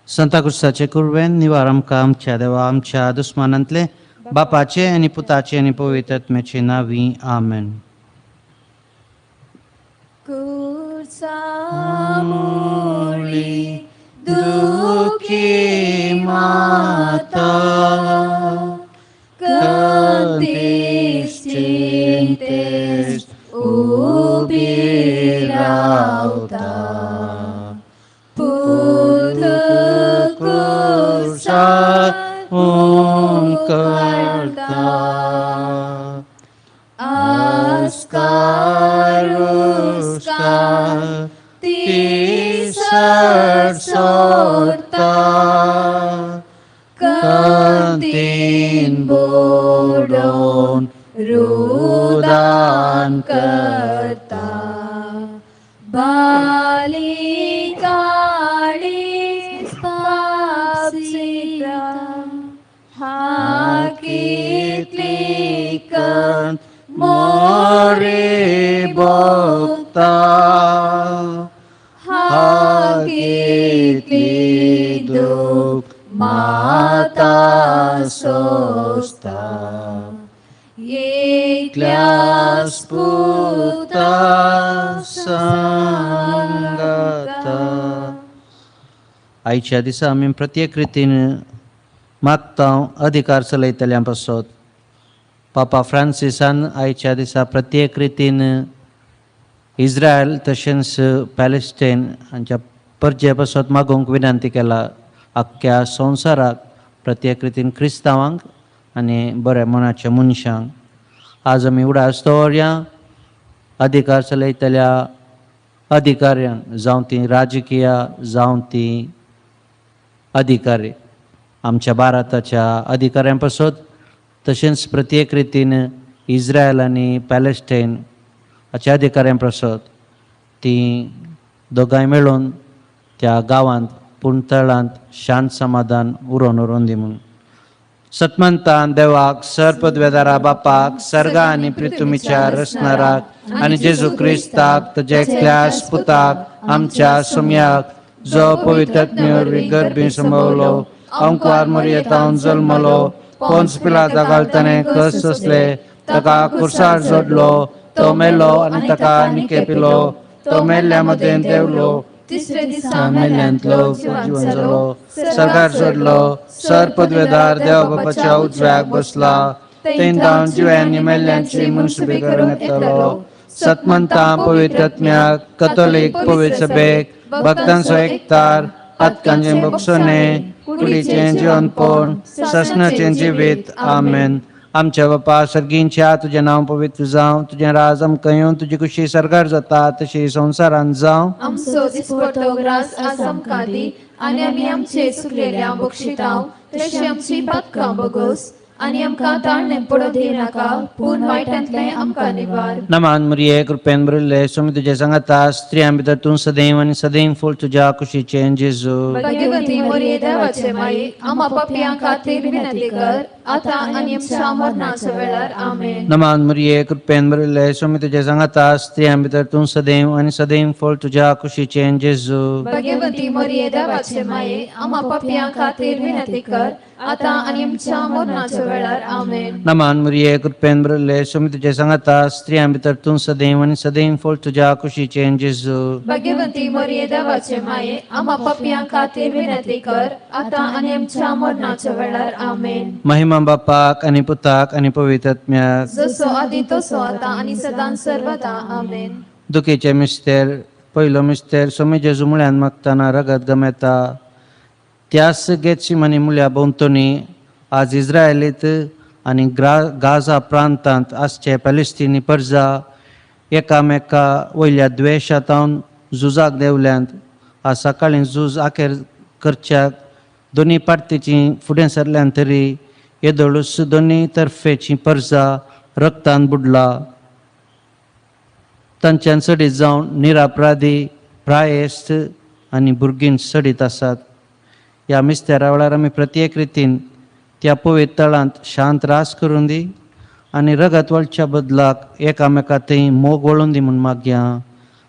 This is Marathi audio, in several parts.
संता क्रुसाचे कुरवेन निवार आमकां आमच्या देवा आमच्या दुस्मानांतले बापाचे आनी पुताचे आनी पवित्र आत्म्याचे नांवी आमेन. कुर्सामुळी दुःखी माता कधीच चिंतेस उभी रावता पुत क्रुसार करता आस्कार ती सोडता कंतीन बोडोन रुदान करता बालिकाळी पापसिता हाकितली कंत मोरे भोगता हाकितली दुःख माता सोसता एकल्यास पुता सांगता. आयच्या दिसा आमी प्रत्येक रितीन मागता अधिकार चलयतल्यां पासत. पापा फ्रांसिसान आयच्या दिसा प्रत्येक रितीन इस्रायल तशेंच पॅलेस्टायन हांच्या परजे पासत मागोवंक विनंती केला. आख्ख्या संवसाराक प्रत्येक रितीन क्रिस्तांवांक आनी बऱ्या मनाच्या मनशांक आज आमी उडास दवरया अधिकार चलयतल्या अधिकाऱ्यांक, जावं ती राजकीय जावं ती अधिकारी आमच्या भारताच्या अधिकाऱ्यां पासत तशेंच प्रत्येक रितीन इस्रायल आनी पॅलेस्टायन हाच्या अधिकाऱ्यां पासत ती दोगांय मेळून त्या गांवांत पुणतळांत शांत समाधान उरोवन दी म्हणून. सतमंतान देवाक सरपदवेदारा बापाक सर्गा आनी पृथ्वीच्या रचणाराक आनी जेजू क्रिस्ताक ताच्या एकल्याच पुताक आमच्या सुमयाक जो पवित्र आत्म्यावरवी गर्भी संभवलो अंकुर मरियेंतावन जल्मलो पोंस पिलाता घालतने कस सोंसले ताका कुर्सार जोडलो तो मेलो आनी ताका निकेपिलो तो मेल्ल्या मदें देवलो तिसरे दिसा मेल्ल्यांतलो जीवन जालो सरकार जोडलो सर पदवेदार देवा बापाच्या उजव्याक बसला तें जावन जिव्यांनी मेल्ल्यांची मनसुबी करून येतलो. सतमंता पवित्र आत्म्याक कथोलीक पवित्र सभेक भक्तांचो एकतार पातकांचें बक्षणे कुडीचें जीवनपण ससनाचें जिवीत आमेन. आमच्या बापा सर्गींच्या तुजें नांव पवित्र जावं तुजें राज आमकां येवन तुजी खुशी सरकार जाता तशी संवसारांत जावं. आमचो दिसपट्टो ग्रास आज आमकां दी आनी आमी आमचे चुकलेल्या बक्षितांव तशी आमची पातकां बगोस आनी आमकां ताळणे पडो दिनाका पूण वायटांतले आमकां निवार. नमान मरिये कृपेन भरिल्ले स्वामी तुजे सांगाता स्त्रियां भितर तूं सदैव आनी सदैव फूल तुज्या कुशीचें जेजू. भाग्यवती मरिये देवाचे माये आम्हा पापयां खातीर विनंती कर आतां आनी आमच्या मरणाच्या वेळार आमेन. नमान मरिये कृपेन भरिल्ले स्वामी तुजे सांगाता स्त्रियां भितर तूं सदैव आनी सदैव फूल तुज्या कुशीचें जेजू. भाग्यवती मरिये देवाचे माये आम्हा पापयां खातीर विनंती कर आतां आनी आमच्या मरणाच्या वेळार आमेन. नमान मरिये कृपेन भरिल्ले स्वामी तुजे सांगाता स्त्रियां भितर तूं सदैव आनी सदैव फूल तुज्या कुशीचें जेजू. भाग्यवती मरिये देवाचे माये आम्हा पापयां खातीर विनंती कर आतां आनी आमच्या मरणाच्या वेळार आमेन. महिमा बापाक आनी पुताक आनी पवित्र आत्म्याक जसो आदी तसो आतां आनी सदां सर्वदा आमेन. दुखीचे मिस्तेर पयलो मिस्तेर स्वामी जेजू मुळ्यान मागतना रगत गमेता त्याच गेत्सिमानी मुळ्या भोंवतणी आज इस्रायलीत आनी गाजा प्रांतांत आसचे पॅलेस्टिनी परजा एकामेका वयल्या द्वेशातावन झुजाक देवल्यांत. आज सकाळीं झूज आखेर करच्याक दोनी पार्टीची फुडें सरल्यान तरी येदोळूस दोनी तर्फेची परजा रक्तान बुडला. तांच्यान सडीत जावन निरापराधी प्रायेस्त आनी भुरगीं सडीत आसात. ह्या मिस्तेरा वेळार आमी प्रत्येक रितीन त्या पवित्र तळांत शांत रास करून दी आनी रगत वळच्या बदलाक एकामेका थंय मोग वळून दी म्हूण मागया.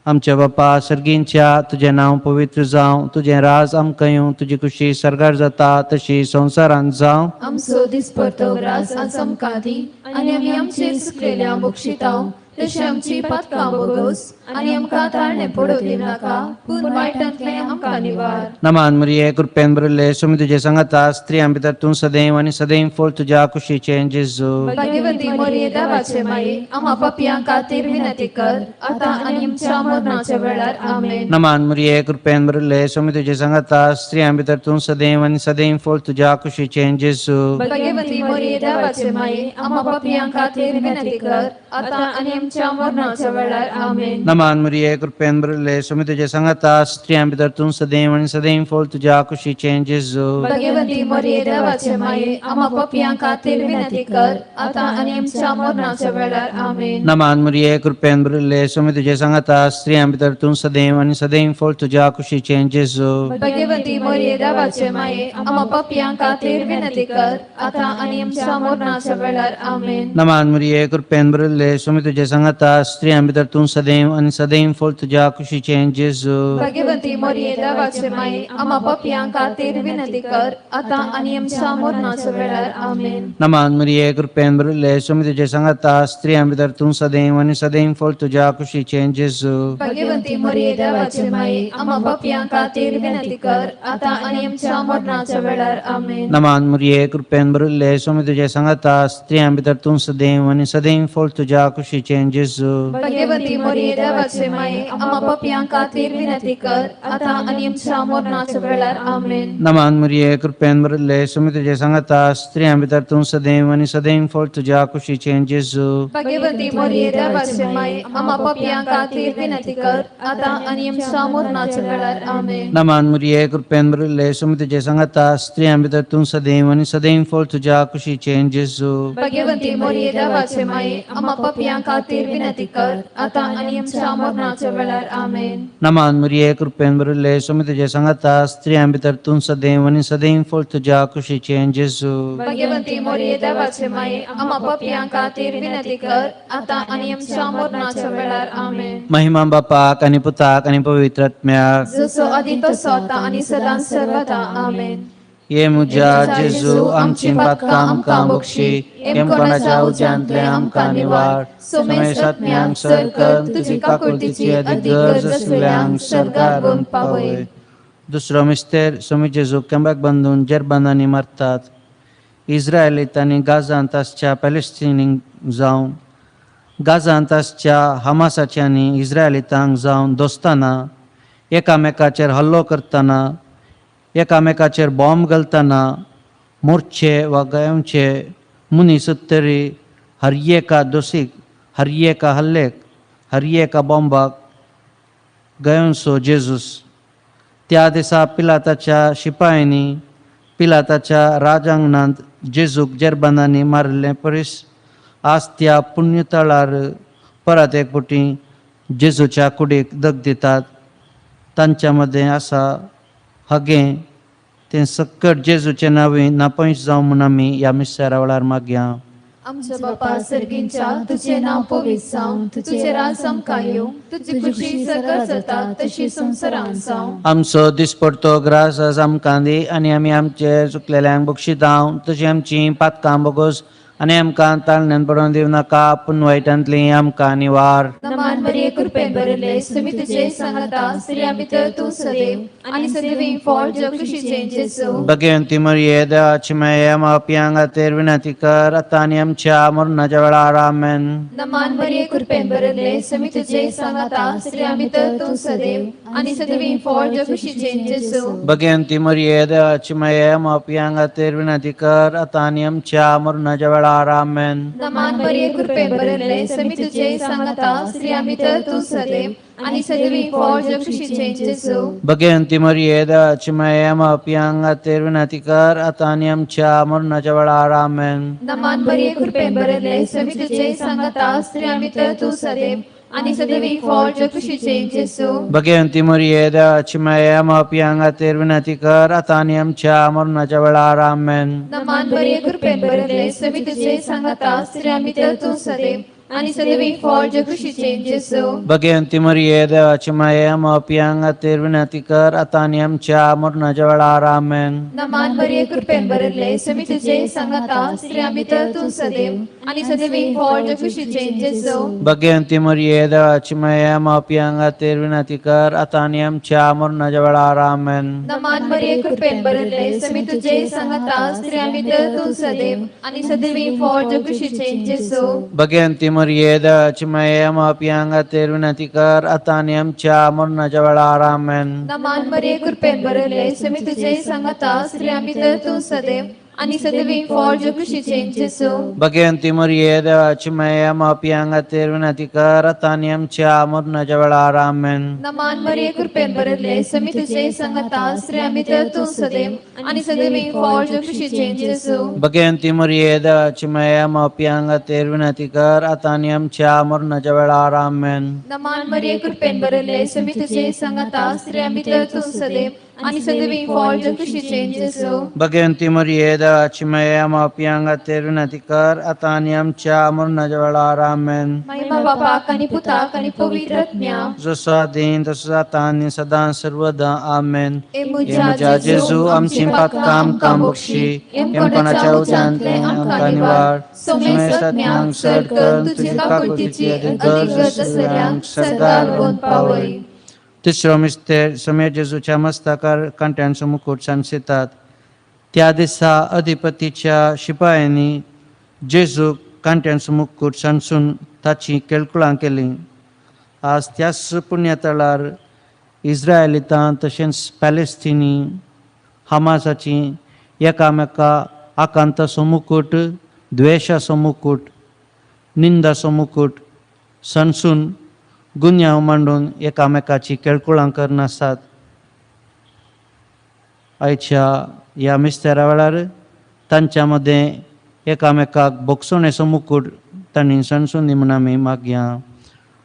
आमच्या बापा सर्गींच्या तुझें नांव पवित्र जावं, तुझें राज आमकां येवं, तुजी खुशी सरगार जाता तशी संवसारांत जावं. आमचो दिसपडतो ग्रास आज आमकां दी आनी आमी आमचे सुकलेल्या बक्षितांव तशी आमची पातकां बोगोस आनी आमकां ताळणे पडूं दिनाका पूण वायटांतले आमकां निवार. नमान मरिये कृपेन भरिल्ले सुमी तुजे सांगाता स्त्रियां भितर तूं सदैव आनी सदैव फळ तुज्या कुशीचें जेजू. भाग्यवती मरिये देवाचे माये आम्हा पापयां खातीर विनंती कर आतां आनी आमच्या मरणाच्या वेळार आमेन. नमान मरिये कृपेन भरिल्ले सुमी तुजे सांगाता स्त्रियां भितर तूं सदैव आनी सदैव फळ तुज्या कुशीचें जेजू. भाग्यवती मरिये देवाचे माये आम्हा पापयां खातीर विनंती कर आतां आनी आमच्या मरणाच्या वेळार आमेन. नमान मरिये कृपेन भरिल्ले सुमी तुजे सांगाता स्त्रियां भितर तूं सदैव आनी सदैव फळ तुज्या कुशीचें जेजू. भाग्यवती मरिये देवाचे माये आम्हा पापयां खातीर विनंती कर आतां आनी आमच्या मरणाच्या वेळार आमेन. नमान मरिये कृपेन भरिल्ले सुमी तुजे सांगाता स्त्रियां भितर तूं सदैव आनी सदैव फळ तुज्या कुशीचें जेजू. भाग्यवती मरिये देवाचे माये आम्हा पापयां खातीर विनंती कर आतां आनी आमच्या मरणाच्या वेळार आमेन. नमान मरिये कृपेन भरिल्ले सुमी तुजे सांगाता स्त्रियां भितर तूं सदैव आनी सदैव फळ तुज्या कुशीचें जेजू. भाग्यवती मरिये देवाचे माये आम्हा पापयां खातीर विनंती कर आतां आनी आमच्या मरणाच्या वेळार आमेन. नमान मरिये कृपेन भरिल्ले सुमी तुजे सांगाता स्त्रियां भितर तूं सदैव आनी सदैव फळ तुज्या कुशीचें जेजू. भाग्यवती मरिये देवाचे माये आम्हा पापयां खातीर विनंती कर आतां आनी आमच्या मरणाच्या वेळार आमेन. नमान मरिये कृपेन भरिल्ले सुमी तुजे सांगाता स्त्रियां भितर तूं सदैव आनी सदैव फळ तुज्या कुशीचें जेजू. भाग्यवती मरिये देवाचे माये आम्हा पापयां खातीर विनंती कर आतां आनी आमच्या मरणाच्या वेळार आमेन. नमान मरिये कृपेन भरिल्ले सुमी तुजे सांगाता स्त्रियां भितर तूं सदैव आनी सदैव फळ तुज्या कुशीचें जेजू. भाग्यवती मरिये देवाचे माये आम्हा पापयां खातीर विनंती कर आतां आनी आमच्या मरणाच्या वेळार आमेन. नमान मरिये कृपेन भरिल्ले सुमी तुजे सांगाता स्त्रियां भितर तूं सदैव आनी सदैव फळ तुज्या कुशीचें जेजू. भाग्यवती मरिये देवाचे माये आम्हा पापयां खातीर विनंती कर आतां आनी आमच्या मरणाच्या वेळार आमेन. नमान मरिये कृपेन भरिल्ले सुमी तुजे सांगाता स्त्रियां भितर तूं सदैव आनी सदैव फळ तुज्या कुशीचें जेजू. भाग्यवती मरिये देवाचे माये आम्हा पापयां खातीर विनंती कर आतां आनी आमच्या मरणाच्या वेळार आमेन. महिमा बापाक आनी पुताक आनी पवित्र आत्म्याक जसो आदी तसो आतां आनी सदां सर्वदा आमेन. ये मुजा जेजू आमची पातकां आमकां बक्षी, कोणाच्या उज्यांतले आमकां निवाड. समेस आत्म्यांक सर कर, तुजी काकुळतीची अधिगर्ज असलेल्यांक सरकार वन पावय. दुसरो मिस्तेर स्वामी जेजू कॅम्बाक बांदून जर्बानांनी मारतात. इस्रायलीतांनी गाजांत आसच्या पॅलेस्टिनींक जावन गाजांत आसच्या हमासाच्यांनी इस्रायलितांक जावन दोस्ताना एकामेकाचेर हल्लो करतना एकामेकाचेर बॉम्ब घालतना मोर्चे वा गांवचे मनीस तरी हर एका दोशीक हर एका हल्लेक हर एका बॉम्बाक गायोंसो जेजूस. त्या दिसा पिलाताच्या शिपायांनी पिलाताच्या राजांगणांत जेजूक जर्बानांनी मारले परीस आज त्या पुण्यतळार परत एक पुटी जेजूच्या कुडीक दग दितात. तांच्या मदें आसा हगे तें सकट जेजूचे नांवी नापयश जावं म्हूण आमी ह्या मिस्सारा वेळार मागया. आमच्या बापा सर्गींच्या तुझें नांव पवित्र जावं, तुझें राज आमकां येवं, तुजी खुशी सरकार जाता तशी संवसारांत जावं. आमचो दिसपडतो ग्रास आज आमकां दी आनी आमी आमचे चुकलेल्यांक बक्षितांव तशी आमची पातकां बोगोस आनी आमकां ताळण्यान पडोवन दिवं नाका पूण वायटांतली आमकां निवार. नमान मरिये कृपेन भरिल्ले सुमी तुजे सांगाता स्त्रियां भितर तूं सदैव आनी सदैव फळ जग खुशीचें जेजू. भगवंती मरिये देवाची माये आमच्या पापयांक खातीर विनंती कर आतां आनी आमच्या मरणाच्या वेळार आमेन. नमान मरिये कृपेन भरिल्ले सुमी तुजे सांगाता स्त्रियां भितर तूं सदैव आनी सदैव फळ जग खुशीचें जेजू. भगवंती मरिये देवाची माये आमच्या पापयांक खातीर विनंती कर आतां आनी आमच्या मरणाच्या वेळार आमेन. नमान मरिये कृपेन भरिल्ले सुमी तुजे सांगाता स्त्रियां भितर तूं सदैव आनी सदैव फळ जग खुशीचें जेजू. भगवंती मरिये देवाची माये आमच्या पापयांक खातीर विनंती कर आतां आनी आमच्या मरणाच्या वेळार आमेन. नमान मरिये कृपेन भरिल्ले सुमी तुजे सांगाता स्त्रियां भितर तूं सदैव आनी सदैव फळ जग खुशीचें जेजू. भगवंती मरिये देवाची माये आमच्या पापयांक खातीर विनंती कर आतां आनी आमच्या मरणाच्या वेळार आमेन. नमान मरिये कृपेन भरिल्ले सुमी तुजे सांगाता स्त्रियां भितर तूं सदैव आणि सदैवी फळ जगुशीचे जेसू भगवंती मरिये देवाची माये आमोपी अंगातीर विनंती कर आता आणि आमच्या मरणाच्या वेळार आमेन. नमान मरिये कृपेन भरले समी तुझे सांगता स्त्रिया भितर तू सदैव आणि सदैवी फळ जगुशीचे जेसू भगवंती मरिये देवाची माये आमोपी अंगातीर विनंती कर आता आणि आमच्या मरणाच्या वेळार आमेन. नमान मरिये कृपेन भरले समी तुझे सांगता स्त्रिया भितर तू सदैव आणि सदैवी फळ जगुशीचे जेसू भगवंती मरिये देवाची माये आमोपी अंगातीर विनंती कर आता आणि आमच्या मरणाच्या वेळार आमेन. नमान मरिये कृपेन भरले समी तुझे सांगता स्त्रिया भितर तू सदैव आणि सदैवी फळ जगुशीचे जेसू भगवंती मरिये देवाची माये आमोपी अंगातीर विनंती कर आता आणि आमच्या मरणाच्या वेळार आमेन. नमान मरिये कृपेन भरले समी तुझे सांगता स्त्रिया भितर तू सदैव आणि सदैवी फळ जगुशीचे जेसू भगवंती मरिये देवाची माये आमोपी अंगातीर विनंती कर आता आणि आमच्या मरणाच्या वेळार आमेन. नमान मरिये कृपेन भरले समी तुझे सांगता स्त्रिया भितर तू सदैव आणि सदैवी फळ जगुशीचे जेसू भगवंती मरिये देवाची माये आमोपी अंगातीर विनंती कर आता आणि आमच्या मरणाच्या वेळार आमेन. महिमा बापाक आणि पुताक आणि पवित्र आत्म्या जसो आदीन तसो आता आणि सदां सर्वदा आमेन. ए मुजा जेजू आमची पातकां आमकां बक्षी कोणाच्या उजांतले आमकां निवाड सोमेश आत्म्यांक सड कर तुजी काकुळतीची गरज असलेल्यांक सदा लागून पावय. तिसरो मिस्तेर समय जेजूच्या मस्तकार कांट्यांचो मुकुट सांसेतात. त्या दिसा अधिपतीच्या शिपायांनी जेजूक कांट्यांचो मुकुट सांसून ताची केळकुळां केली. आज त्याच पुण्यतळार इस्रायलितां तशेंच पॅलेस्टिनी हमासाची एकामेका आकांताचो मुकुट द्वेशाचो मुकुट निंदाचो मुकुट सांसून गुन्यांव मांडून एकामेकाची केळकुळां करनासतात. आयच्या ह्या मिस्तेरा वेळार तांच्या मदें एकामेकाक बोगसोणेचो मुकुट तांणी सांसून दी म्हूण आमी मागया.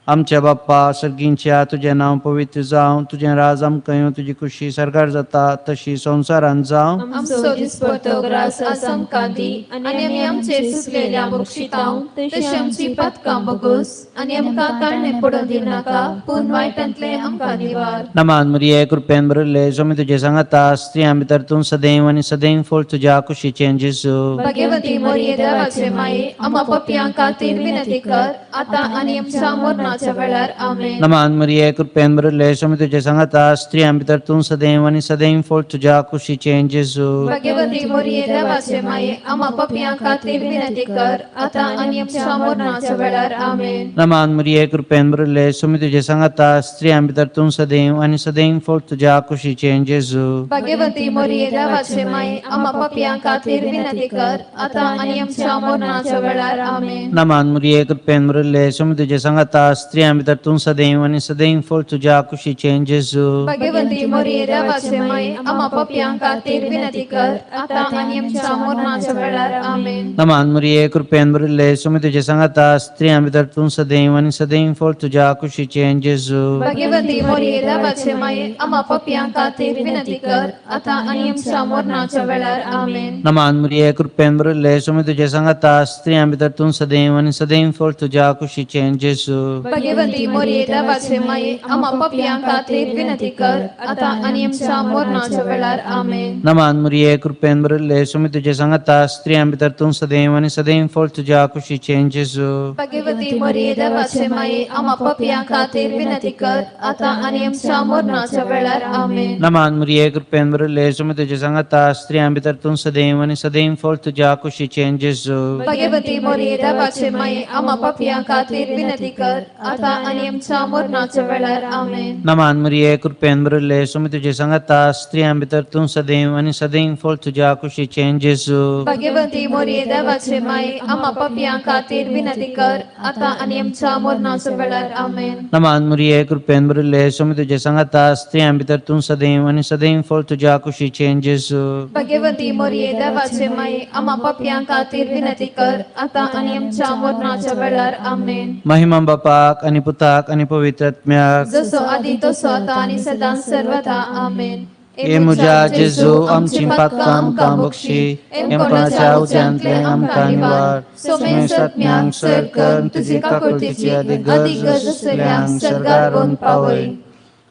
आमच्या बाप्पा सर्गींच्या तुजें नांव पवित्र जावं, तुजें राज आमकां येवं, तुजी खुशी सरकार जाता तशी संवसारांत जावं. आमचो दिसपट्टो ग्रास आज आमकां दी आणि आमी आमचेर सुकलेल्या बक्षितांव तशी आमची पातकां बगोस आणि आमकां ताळणे पडोवंक दिनाका पूण वायटांतले आमकां निवार. नमान मरिये कृपेन भरले स्वामी तुजे सांगता स्त्रियां भितर तूं सदैव आनी सदैव फळ तुज्या कुशीचें जेजू. भगवती मरिये देवाचे माये आम्हा पापयांक खातीर विनंती कर आता आणि आमच्या मरणाच्या वेळार आमेन. नमान मरिये कृपेन भरले स्वामी तुजे सांगता स्त्रियां भितर तूं सदैव आनी सदैव फळ तुज्या कुशीचें जेजू. भगवती मरिये देवाचे माये आम्हा पापयांक खातीर विनंती कर आता आणि आमच्या मरणाच्या वेळार आमेन. नमान मरिये कृपेन भरले स्वामी तुजे सांगता स्त्रियां भितर तूं सदैव आनी सदैव फळ तुज्या कुशीचें जेजू. भगवती मरिये देवाचे माये आम्हा पापयांक खातीर विनंती कर आता आणि आमच्या मरणाच्या वेळार आमेन. नमान मरिये कृपेन भरले स्वामी तुजे सांगता स्त्रियां भितर तूं सदैव आनी सदैव फळ तुज्या कुशीचें जेजू. भगवती मरिये देवाचे माये आम्हा पापयांक खातीर विनंती कर आता आणि आमच्या मरणाच्या वेळार आमेन. नमान मरिये कृपेन भरले स्वामी तुजे सांगता स्त्रियां भितर तूं सदैव आनी सदैव फळ तुज्या कुशीचें जेजू. भगवती मरिये देवाचे माये आम्हा पापयांक खातीर विनंती कर आता आणि आमच्या मरणाच्या वेळार आमेन. नमान मरिये कृपेन भरले स्वामी तुजे सांगता स्त्रियां भितर तूं सदैव आनी सदैव फळ तुज्या कुशीचें जेजू. भगवती मरिये देवाचे माये आम्हा पापयांक खातीर विनंती कर आता आणि आमच्या मरणाच्या वेळार आमेन. नमान मरिये कृपेन भरले स्वामी तुजे सांगता स्त्रियां भितर तूं सदैव आनी सदैव फळ तुज्या कुशीचें जेजू. भगवती मरिये देवाचे माये आम्हा पापयांक खातीर विनंती कर आता आणि आमच्या मरणाच्या वेळार आमेन. नमान मरिये कृपेन भरले स्वामी तुजे सांगता स्त्रियां भितर तूं सदैव आनी सदैव फळ तुज्या कुशीचें जेजू. भगवती मरिये देवाचे माये आम्हा पापयांक खातीर विनंती कर आता आणि आमच्या मरणाच्या वेळार आमेन. नमान मरिये कृपेन भरले स्वामी तुजे सांगता स्त्रियां भितर तूं सदैव आनी सदैव फळ तुज्या कुशीचें जेजू. भगवती मरिये देवाचे माये आम्हा पापयांक खातीर विनंती कर आता आणि आमच्या मरणाच्या वेळार आमेन. नमान मरिये कृपेन भरले स्वामी तुजे सांगता स्त्रियां भितर तूं सदैव आनी सदैव फळ तुज्या कुशीचें जेजू. भगवती मरिये देवाचे माये आम्हा पापयांक खातीर विनंती कर आता आणि आमच्या मरणाच्या वेळार आमेन. महिमा बापाक आनी पुताक आनी पवित्र आत्म्याक जसो आदी तसो आता आणि सदां सर्वदा आमेन. ए म्हज्या जेजू आमची पातकां आमकां बक्षी एमपणाच्या उज्यांतले आमकां निवार सोमे सत्म्यांक सर कर तुजी काकुळतीची अधिक गरज आसलेल्यांक सरगार पावय.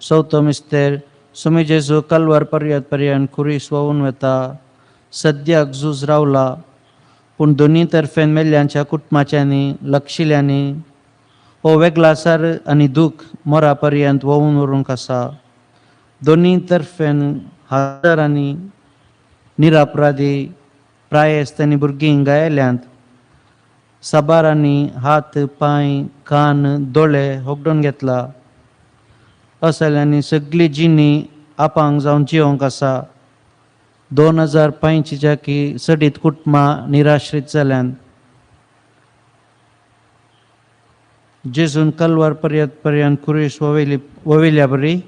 चवथो मिस्तेर सुमी जेजू कल्वर पर्यंत खुरीस वोवून वता. सद्याक झूज रावला पूण दोनी तर्फेन मेल्ल्यांच्या कुटुंबाच्यांनी लक्षिल्यांनी हो वेगळासार आनी दूख मोरा पर्यंत वोवून व्हरूंक आसा. दोनी तर्फेन हजारांनी निरापराधी प्रायस्तांनी भुरगीं गायल्यांत. साबारांनी हात पांय कान दोळे होगडून घेतला. असल्यांनी सगळी जिणी आपांक जावन जिवंक आसा. 2005च्या की सडीत कुटुंबां निराश्रीत जाल्यांत. जेजून कल्वर पर्यंत कुरीस वोविल्या बरी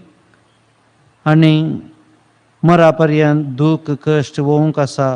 आनी मरा पर्यंत दूख कश्ट वोवंक आसा.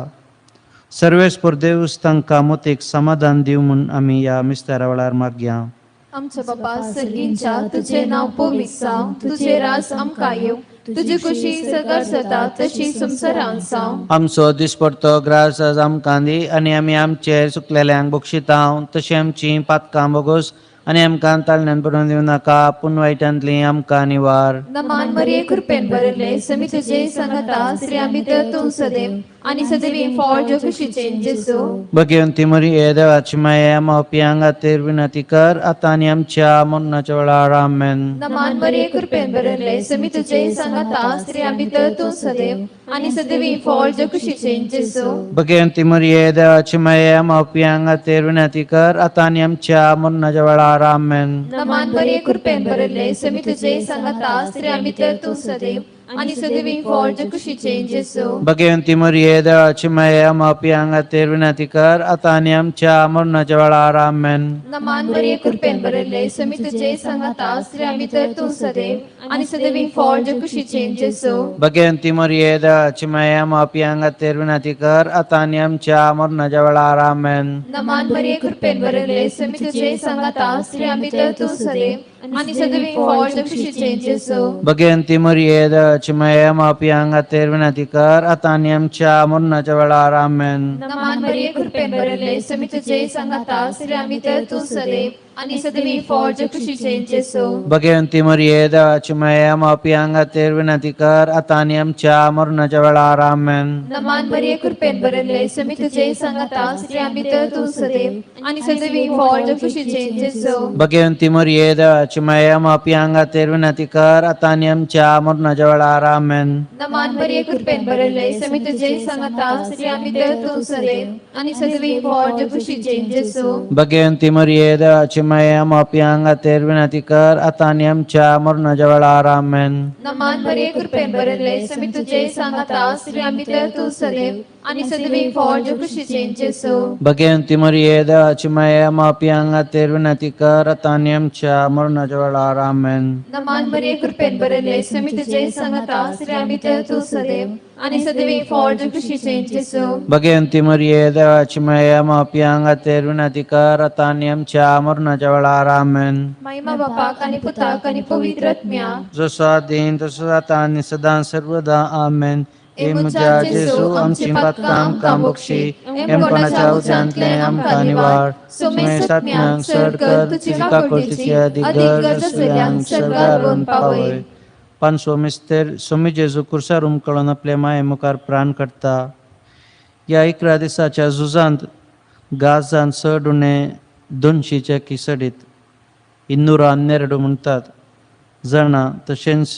सर्वेस्पर देवूस तांकां मोतीक समाधान दिव म्हूण आमी ह्या मिस्तेरा वेळार मागया. आमचो बापा सर्गींच्या तुझे नाव पवित्र जावं, तुझे राज आमकां येवं, तुजी कुशी सगळ्यार जाता तशी संवसारांत जावं. आमचो दिसपडतो ग्रास आज आमकां दी आनी आमी आमचेर चुकलेल्यांक बक्षितांव तशी आमची पातकां बोगोस आनी आमकां ताळण्यान पडून दिवं नाका पूण वायटांतली आमकां निवार. नमान मरिये कृपेन भरले समी तुजे सांगता स्त्रियां भितर तूं सदैव आनी सदैवी फळ जो कुशीचे जेजू. भगवंती मरिये देवाची माये मावप्यांक खातीर विनंती कर आतां आनी आमच्या मरणाच्या वेळार आमेन. नमान मरिये कृपेन भरले समी तुजे सांगता स्त्रियां भितर तूं सदैव आनी सदैवी फळ जो कुशीचे जेजू. भगवंती मरिये देवाची माये मावप्यांक खातीर विनंती कर आतां आनी आमच्या मरणाच्या वेळार आमेन. नमान मरिये कृपेन भरले समी तुजे सांगता स्त्रियां भितर तूं सदैव आनी सदैवी फळ जो कुशीचे जेजू. भगवंती मरिये देवाची माये मावप्यांक खातीर विनंती कर आतां आनी आमच्या मरणाच्या वेळार आमेन. नमान मरिये कृपेन भरले समी तुजे सांगता स्त्रियां भितर तूं सदैव आनी सदैवी फळ जो कुशीचे जेजू. भगवंती मरिये देवाची माये मावप्यांक खातीर विनंती कर आतां आनी आमच्या मरणाच्या वेळार आमेन. नमान मरिये कृपेन भरले समी तुजे सांगता स्त्रियां भितर तूं सदैव आनी सदैवी फळ जो कुशीचे जेजू. भगवंती मरिये देवाची माये मावप्यांक खातीर विनंती कर आतां आनी आमच्या मरणाच्या वेळार आमेन. नमान मरिये कृपेन भरले समी तुजे सांगता स्त्रियां भितर तूं सदैव आनी सदैवी फळ जो कुशीचे जेजू. भगवंती मरिये देवाची माये मावप्यांक खातीर विनंती कर आतां आनी आमच्या मरणाच्या वेळार आमेन. नमान मरिये कृपेन भरले समी तुजे सांगता स्त्रियां भितर तूं सदैव आनी सदैवी फळ जो कुशीचे जेजू. भगवंती मरिये देवाची माये मावप्यांक खातीर विनंती कर आतां आनी आमच्या मरणाच्या वेळार आमेन. नमान मरिये कृपेन भरले समी तुजे सांगता स्त्रियां भितर तूं सदैव आनी सदैवी फळ जो कुशीचे जेजू. भगवंती मरिये देवाची माये मावप्यांक खातीर विनंती कर आतां आनी आमच्या मरणाच्या वेळार आमेन. नमान मरिये कृपेन भरले समी तुजे सांगता स्त्रियां भितर तूं सदैव आनी सदैवी फळ जो कुशीचे जेजू. भगवंती मरिये देवाची माये मावप्यांक खातीर विनंती कर आतां आनी आमच्या मरणाच्या वेळार आमेन. नमान मरिये कृपेन भरले समी तुजे सांगता स्त्रियां भितर तूं सदैव आनी सदैवी फळ जो कुशीचे जेजू. भगवंती मरिये देवाची माये मावप्यांक खातीर विनंती कर आतां आनी आमच्या मरणाच्या वेळार आमेन. महिमा बापाक आनी पुताक आनी पवित्र आत्म्याक जसो आदीन तसो आतां आनी सदां सर्वदा आमेन. ए म्हज्या जेजू आमची पातकां आमकां बक्षी एमपणाच्या उज्यांतले आमकां निवार सोमे सत्म्यांक सर कर तुजी काकुळतीची अधिक गरज आसलेल्यांक सरगार पावय. पांचवो मिस्तेर सोमी जेजू कुर्सार उमकळून आपले माये मुखार प्राण काडटा. ह्या 11 दिसाच्या झुजांत गाजांत चड उणें 200च्या की सडीत 212 म्हणटात जाणां तशेंच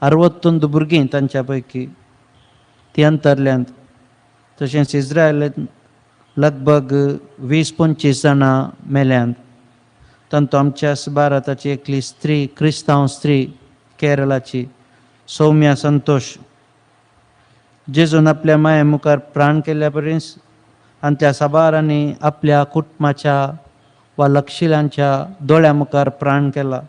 61 भुरगीं तांच्या पैकी ती अंतरल्यांत. तशेंच इस्रायलांत लगभग 20-25 जाणां मेल्यांत. तांतूं आमच्या भारताची एकली स्त्री क्रिस्तांव स्त्री केरळाची सौम्या संतोष जेजून आपल्या माये मुखार प्राण केल्ल्या परीस आनी त्या साबारांनी आपल्या कुटुंबाच्या वा लक्षिल्यांच्या दोळ्या मुखार प्राण केला.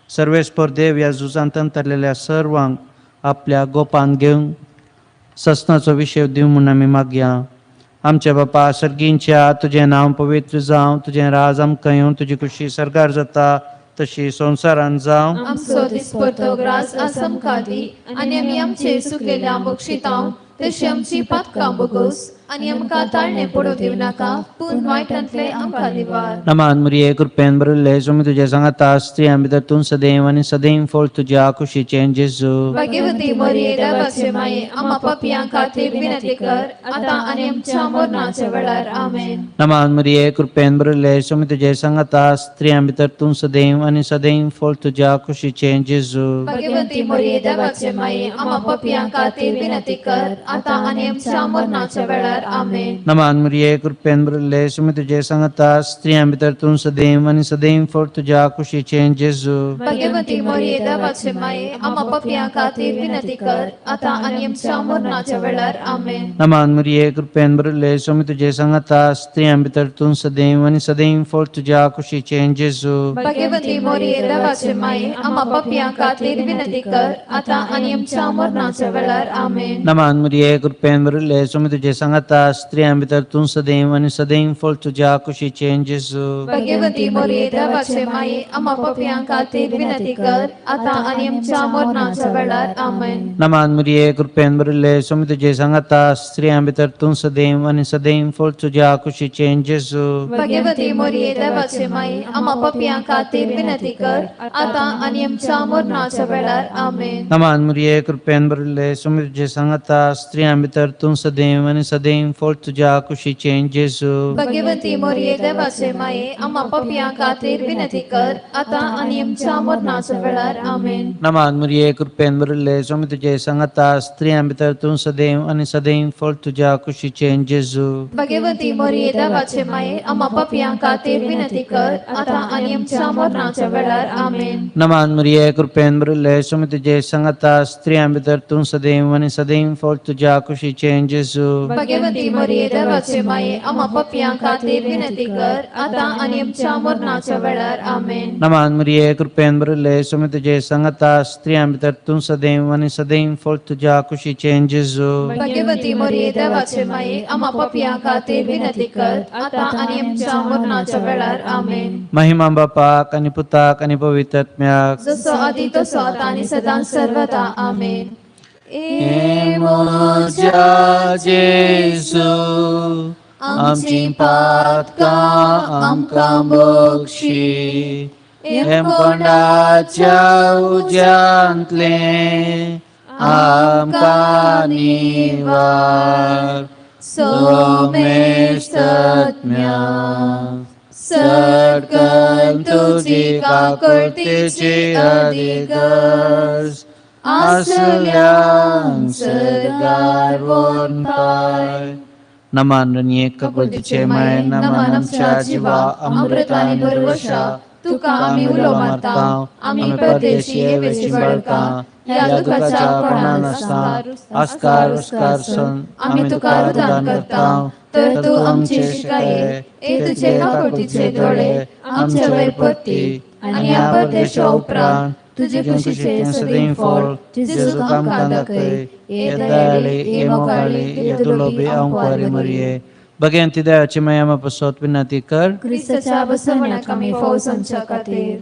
सर्वेस्पर देव ह्या झुजांत अंतरलेल्या सर्वांक आपल्या गोपान घेवन सस्नाचो विशय दिव म्हूण आमी मागया. आमचे बापा सर्गींच्या तुजें नांव पवित्र जावं, तुजें राज आमकां येवं, तुजी कुशी सरगार जाता तशी संवसारान जावं. आमचो दिसपडतो ग्रास आस आमकां दी आनी आमी आमचे चुकलेल्या बक्षितांव तशी आमची पातकां बोगोस आनी आमकां ताळणे पडू दिव नाका पूण वायटांतले आमकां निवार. नमान मरिये कृपेन बरले सोमी तुझे सांगता स्त्रियां भितर तूं सदैव आनी सदैव फळ तुझ्या कुशीचे जेजू. भाग्यवती मरिये देवाचे माये आम्हा पापियां खातीर विनंती कर आतां आनी आमच्या मरणाच्या वेळार आमेन. नमान मरिये कृपेन बरले सोमी तुझे सांगता स्त्रियां भितर तूं सदैव आनी सदैव फळ तुझ्या कुशीचे जेजू. भाग्यवती मरिये देवाचे माये आम्हा पापियां खातीर विनंती कर आतां आनी आमच्या मरणाच्या वेळार आमेन. नमान मरिये कृपेन बरले सोमी तुझे सांगता स्त्रियां भितर तूं सदैव आनी सदैव फळ तुझ्या कुशीचे जेजू. भाग्यवती मरिये देवाचे माये आम्हा पापियां खातीर विनंती कर आतां आनी आमच्या मरणाच्या वेळार आमेन. नमान मरिये कृपेन बरले सोमी तुझे सांगता स्त्रियां भितर तूं सदैव आनी सदैव फळ तुझ्या कुशीचे जेजू. भाग्यवती मरिये देवाचे माये आम्हा पापियां खातीर विनंती कर आतां आनी आमच्या मरणाच्या वेळार आमेन. नमान मरिये कृपेन बरले सोमी तुझे सांगता स्त्रियां भितर तूं सदैव आनी सदैव फळ तुझ्या कुशीचे जेजू. भाग्यवती मरिये देवाचे माये आम्हा पापियां खातीर विनंती कर आतां आनी आमच्या मरणाच्या वेळार आमेन. नमान मरिये कृपेन बरले सोमी तुझे सांगता स्त्रियां भितर तूं सदैव आनी सदैव फळ तुझ्या कुशीचे जेजू. भाग्यवती मरिये देवाचे माये आम्हा पापियां खातीर विनंती कर आतां आनी आमच्या मरणाच्या वेळार आमेन. नमान मरिये कृपेन बरले सोमी तुझे सांगता स्त्रियां भितर तूं सदैव आनी सदैव फळ तुझ्या कुशीचे जेजू. भाग्यवती मरिये देवाचे माये आम्हा पापियां खातीर विनंती कर आतां आनी आमच्या मरणाच्या वेळार आमेन. नमान मरिये कृपेन बरले सोमी तुझे सांगता स्त्रियां भितर तूं सदैव आनी सदैव फळ तुझ्या कुशीचे जेजू. भाग्यवती मरिये देवाचे माये आम्हा पापियां खातीर विनंती कर आतां आनी आमच्या मरणाच्या वेळार आमेन. नमान मरिये कृपेन बरले सोमी तुझे सांगता स्त्रियां भितर तूं सदैव आनी सदैव फळ तुझ्या कुशीचे जेजू. भाग्यवती मरिये देवाचे माये आम्हा पापियां खातीर विनंती कर आतां आनी आमच्या मरणाच्या वेळार आमेन. नमान मरिये कृपेन बरले सोमी तुझे सांगता स्त्रियां भितर तूं सदैव आनी सदैव फळ तुझ्या कुशीचे जेजू. भाग्यवती मरिये देवाचे माये आम्हा पापियां खातीर विनंती कर आतां आनी आमच्या मरणाच्या वेळार आमेन. महिमा बापाक आनी पुताक आनी पवित्र आत्म्याक जसो आदी तसो आतां आनी सदां सर्वदा आमेन. ए म्हज्या जेजू आमची पातकां आमकां बक्षी. हेमकोंडाच्या उज्यांतले आमकां निवार. सोमेस्तत्म्या सटकन तुजी काकळतेची अधिगस आसल्यांक सदार वोन पाय. नमान रनिये ककुलतीचे माय नमान आमच्या जिवा अमृतानी भरवशा. तुका आमी उलो मारता आमी परदेशी येवेची बळकां ह्या दुखाच्या कोणान आस्कार उस्कार सन आमी तुका रुदान करता. तर तूं आमची शिकाये ए तुझे काकुळतीचे दोळे आमचे वयर पडटी आनी ह्या परदेशा उपरांत तुजे कुशीचे सदैव फळ जेजू आमकां दाखय. ए दयाळी ए मोगाळी ए दुर्लभी आंकवारी मरिये भगवंती दयाची माया पसोत विनंती कर. क्रिस्ताच्या बसवण्याक आमी फौज आमच्या खातीर.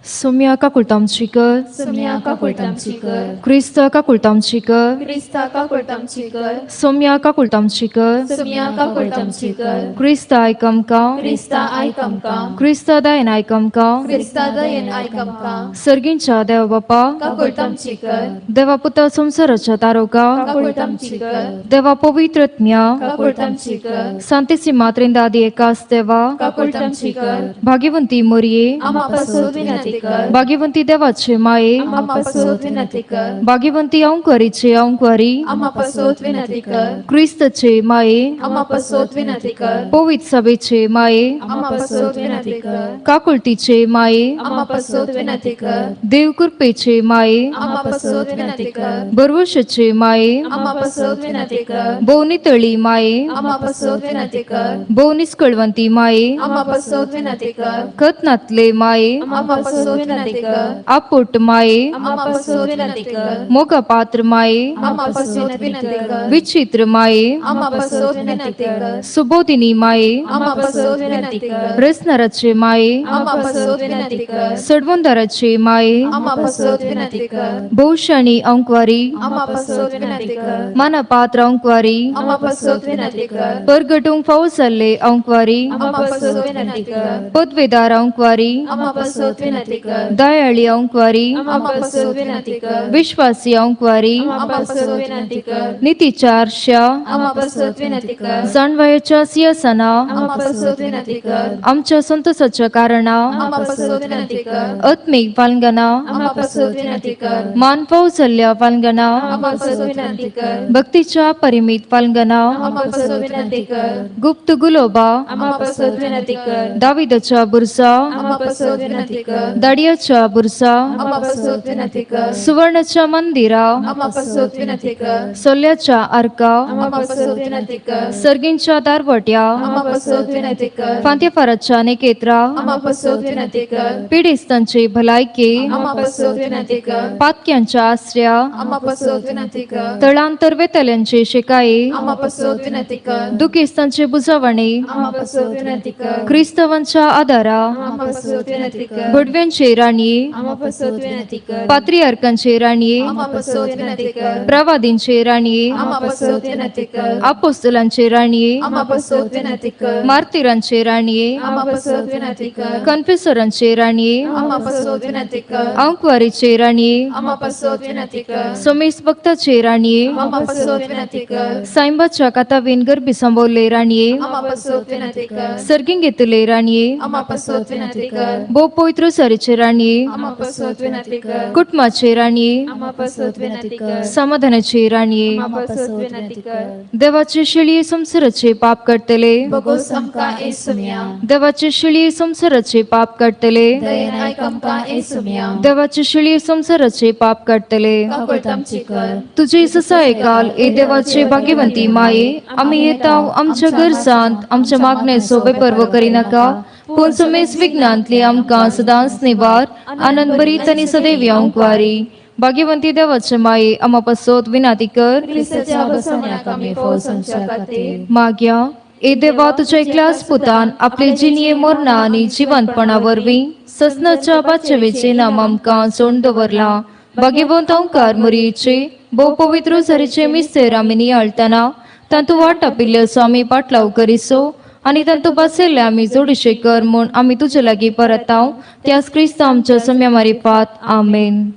Sumia kakultamची कर सोम्या काकुळतामची कर क्रिस्त काकुळतामची कर क्रिस्ता काकुळतामची कर सोम्या काकुळतामची कर सोम्या काकुळतामची कर क्रिस्त आयकमका क्रिस्ता आयकमका क्रिस्त दयेन आयकमका क्रिस्ता दयेन आयकमका सर्गींच्या देव बापा काकुळतामची कर देवा पुत्र संसाराच्या तारोका काकुळतामची कर देवा पवित्रत्म्या काकुळतामची कर Santissima Trindade एकाच देवा काकुळतामची कर भाग्यवंती मोरये आम्हा पासून विनंती कर भाग्यवंती देवाचे माये आम्हा पासून विनंती कर भाग्यवंती अंकुरीचे अंकुरी आम्हा पासून विनंती कर क्रिस्तचे माये आम्हा पासून विनंती कर पवित्र सभेचे माये आम्हा पासून विनंती कर काकुळतीचे माये आम्हा पासून विनंती कर देवकृपेचे माये आम्हा पासून विनंती कर बरवशचे माये आम्हा पासून विनंती कर बोनितळी माये आम्हा पासून विनंती कर बोनिस्कळवंती माये आम्हा पासून विनंती कर खतनातले माये आम्हा पासून पासून विनंती कर. आपुट माये आम्हा पासून विनंती कर. मोगा पात्र माये आम्हा पासून विनंती कर. विचित्र माये आम्हा पासून विनंती कर. सुबोधिनी माये आम्हा पासून विनंती कर. रसनरचे माये आम्हा पासून विनंती कर. सडवंदरचे माये आम्हा पासून विनंती कर. भूषणी अंकवारी आम्हा पासून विनंती कर. मनपात्र अंकवारी आम्हा पासून विनंती कर. परगटूंग फौसल्ले अंकवारी आम्हा पासून विनंती कर. पदवीदार अंकवारी आम्हा पासून विनंती कर. दयाळी अंकवारी आम्हा पासून विनंती कर. विश्वासी अंकवारी आम्हा पासून विनंती कर. नीतीचारशा आम्हा पासून विनंती कर. जाणवयाच्या सिंहासना आम्हा पासून विनंती कर. आमच्या संतोषाच्या कारणा आम्हा पासून विनंती कर. आत्मिक पालगना आम्हा पासून विनंती कर. मान फौसल्य पालगना आम्हा पासून विनंती कर. भक्तीच्या परिमित पालगना आम्हा पासून विनंती कर. गुप्त गुलोबा आम्हा पासून विनंती कर. दाविदाच्या बुरसा आम्हा पासून विनंती कर. दाडियाच्या बुरसा आम्हा पासून विनंती कर. सुवर्णाच्या मंदिरा आम्हा पासून विनंती कर. सोल्याच्या अर्का आम्हा पासून विनंती कर. सर्गींच्या दारवट्या आम्हा पासून विनंती कर. फांत्याफाराच्या निकेत्रा आम्हा पासून विनंती कर. पिढीस्तांचे भलायके आम्हा पासून विनंती कर. पातक्यांच्या आश्रया आम्हा पासून विनंती कर. तळांतर वेतल्यांचे शेकाये आम्हा पासून विनंती कर. दुखिस्तांचे बुजवणे आम्हा पासून विनंती कर. ख्रिस्तवांच्या आधारा आम्हा पासून विनंती कर. भडव्यांचे राणीये आम्हा पासून विनंती कर. पात्रियार्कांचे राणीये आम्हा पासून विनंती कर. प्रवादींचे राणीये आम्हा पासून विनंती कर. अपोस्तलांचे राणीये आम्हा पासून विनंती कर. मार्तिरांचे राणीये आम्हा पासून विनंती कर. कन्फेसरांचे राणीये आम्हा पासून विनंती कर. अंकवारीचे राणीये आम्हा पासून विनंती कर. सोमेश भक्ताचे राणीये आम्हा पासून विनंती कर. साईबाच्या कातावीन गर्भी संभवले राणीये आम्हा पासून विनंती कर. सर्गिंग घेतले राणीये आम्हा पासून विनंती कर. बो पवित्र सरीचे राणीये आम्हा पासून विनंती कर. कुटुंबाचे राणीये आम्हा पासून विनंती कर. समाधानाचे राणीये आम्हा पासून विनंती कर. देवाचे शिळी संसाराचे पाप करतले बघोस आमका येसुम्या. देवाचे शिळी संसाराचे पाप करतले दयेन ऐक आमका येसुम्या. देवाचे शिळी संसाराचे पाप करतले काकूळ आमची कर. तुझे ससा ऐकाल ए देवाचे भाग्यवंती माये आम्ही येताव आमच्या गरजांत आमच्या मागण्या सोबे पर्व करी नका पूर्ण समेस विज्ञानतले आमकां सदांच निवार आनंद बरीत आणि सदैव अंकवारी भाग्यवंती देवाचे माये आम्हा पासोत विनाती कर ख्रिस्ताच्या बसवण्याक आम्ही फौज आमच्या खातीर. माग्या ए देवा तुझ्या एकल्याच पुतान आपले जिनिये मोरणा आणि जिवंतपणा वरवीं ससनाच्या बाचवेचे नाम आमकां सोडून दवरला भाग्यवंत ओंकार मुरीचे भोव पवित्र सरीचे मिस्तेर आमी नियाळतना तांतू वाट आपिल्ले असो आमी पाटलाव करिसो आणि तांतू बसयल्ले आमी जोडशे कर म्हूण आमी तुजे लागीं परताव त्यास क्रिस्त आमच्या सम्या मारिफात आमेन.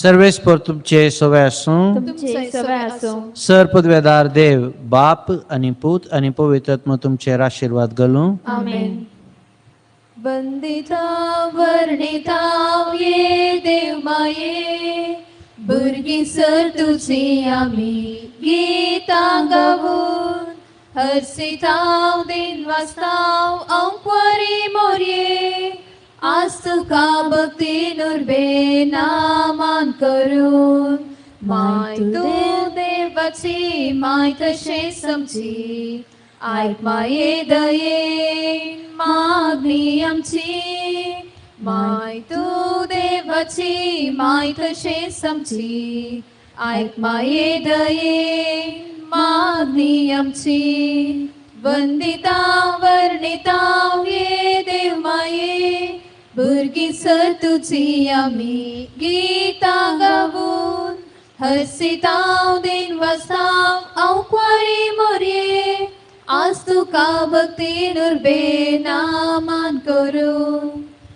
सर्वेस्पर तुमचे सवय आसूं. तुमचे सवय असो. सर पदवेदार देव बाप आणि पूत आणि पवित्रात्मा तुमचेर आशीर्वाद घालूं. आमेन. वंदिता वर्णिता ये देव माये भुरगी सर तुझी आम्ही गीतां गावून हर्षिताव दिन वाचताव अंकवारी मोरये आज तुका भक्तीन उर्बे नामान करून माय तू देवाची माय तशें समजी आयक माये दयेन मागणी आमची माय तू देवाची माय तशें समजी आयक माये दयेन मागणी आमची. वंदिता वर्णिता ये देव माये भुरगी सर तुझी आमी गीतां गावून हर्षिताव दिन वाचताव अंकवारी मोरये आज तुका भक्तीन उर्बे नामान करून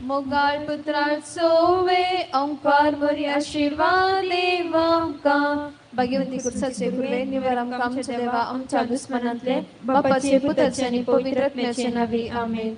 मोगाळ पुत्राळ सोवे अंकार मोरी आशीर्वाद देवा आमकां भाग्यवंती कुर्साचे गुरवे निवार आमकां आमच्या देवा आमच्या दुस्मनांतले बापाचे पुताचे आनी पवित्र आत्म्याचे नावी आमेन.